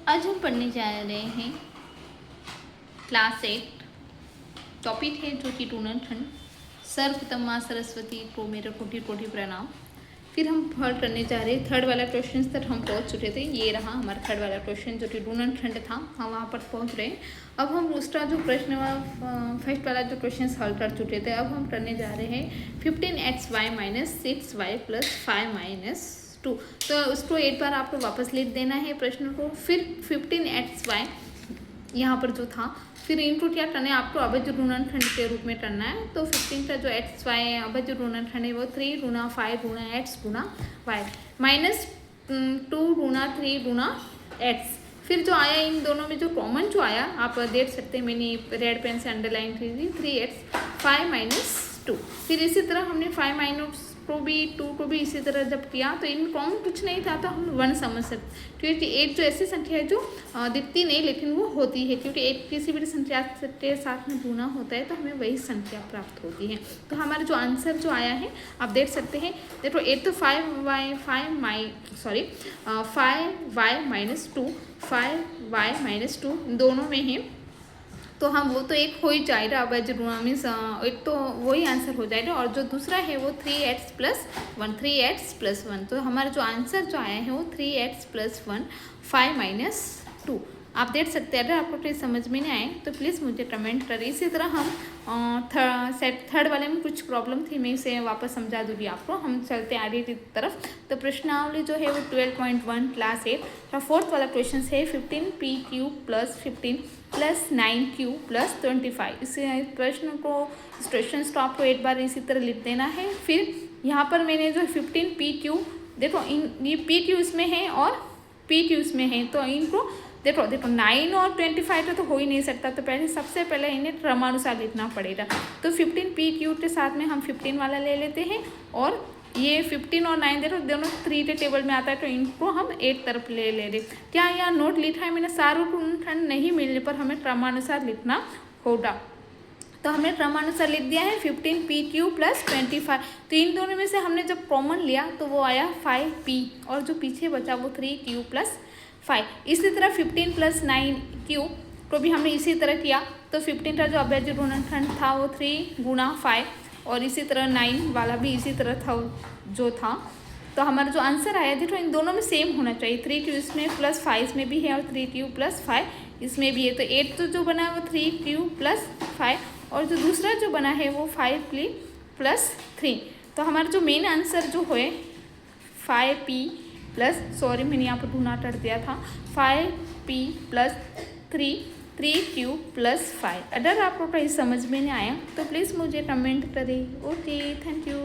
आज हम पढ़ने जा रहे हैं क्लास 8 टॉपिक है जो कि टूर्नाखंड सर्वप्रथम माँ सरस्वती को मेरा कोटि कोटि प्रणाम। फिर हम थर्ड करने जा रहे हैं। थर्ड वाला क्वेश्चन तक हम पहुंच चुके थे। ये रहा हमारा थर्ड वाला क्वेश्चन जो कि टूर्नाखंड था, हम वहाँ पर पहुंच रहे हैं। अब हम उसका जो प्रश्न फर्स्ट वाला जो क्वेश्चन हल कर चुके थे, अब हम करने जा रहे हैं 15xy - 6y + 5 - 2। तो उसको एक बार आपको वापस लिख देना है प्रश्न को। फिर 15xy यहाँ पर जो था, फिर इनपुट क्या करना है आपको, अभज्य ऋणाखंड के रूप में करना है। तो 15 का जो xy है अभज्य ऋणाखंड है वो 3 × 5 × x × y -2 × 3 × x। फिर जो आया इन दोनों में जो कॉमन जो आया आप देख सकते हैं, मैंने रेड पेन से अंडरलाइन की थी 3x 5 - 2। फिर इसी तरह हमने 5 - को भी 2 को भी इसी तरह जब किया तो इन कॉमन कुछ नहीं था तो हम 1 समझ सकते, क्योंकि 8 जो ऐसी संख्या है जो दिखती नहीं लेकिन वो होती है, क्योंकि 8 किसी भी संख्या के साथ में गुना होता है तो हमें वही संख्या प्राप्त होती है। तो हमारा जो आंसर जो आया है आप देख सकते हैं, देखो 8 तो 5y - 2 दोनों में है, तो हम वो तो एक हो ही जाएगा। अब मीन्स एक तो वही आंसर हो जाएगा, और जो दूसरा है वो 3x + 1 तो हमारा जो आंसर जो आया है वो 3x + 1 5 - 2। आप देख सकते हैं। अगर आपको प्लीज़ समझ में नहीं आए तो प्लीज़ मुझे कमेंट करें। इसी तरह हम थर्ड वाले में कुछ प्रॉब्लम थी, मैं इसे वापस समझा दूँगी आपको। हम चलते आगे की तरफ। तो प्रश्नावली जो है वो 12.1 क्लास 8 का फोर्थ वाला क्वेश्चन है 15p³ + 15 + 9q + 25। इस प्रश्न को क्वेश्चन को आपको एक बार इसी तरह लिख देना है। फिर यहाँ पर मैंने जो 15p³ देखो ये p³ इसमें है और p³ इसमें है, तो इनको देखो 9 और 25 तो हो ही नहीं सकता, तो सबसे पहले इन्हें क्रमानुसार लिखना पड़ेगा। तो 15p³ के साथ में हम 15 वाला ले लेते हैं, और ये 15 और 9 देखो दोनों 3 के टेबल में आता है, तो इनको हम एक तरफ ले रहे। क्या यहाँ नोट लिखा है मैंने, सार्वखंड नहीं मिलने पर हमें क्रमानुसार लिखना होगा, तो हमने क्रमानुसार लिख दिया है 15p³ + 25। तो इन दोनों में से हमने जब कॉमन लिया तो वो आया 5p, और जो पीछे बचा वो 3q + 5। इसी तरह 15 + 9q को भी हमने इसी तरह किया, तो 15 का जो अभज्य ऋणाखंड था वो 3 × 5, और इसी तरह 9 वाला भी इसी तरह था जो था। तो हमारा जो आंसर आया देखो इन दोनों में सेम होना चाहिए, 3q इसमें + 5 इसमें भी है और 3q + 5 इसमें भी है। तो 8 तो जो बना है वो 3q + 5, और जो दूसरा जो बना है वो 5p + 3। तो हमारा जो मेन आंसर जो है 5p + मैंने यहाँ पर ढूंढा कर दिया था 5p + 3q + 5। अगर आपको कहीं समझ में नहीं आया तो प्लीज़ मुझे कमेंट करें। Okay, thank you.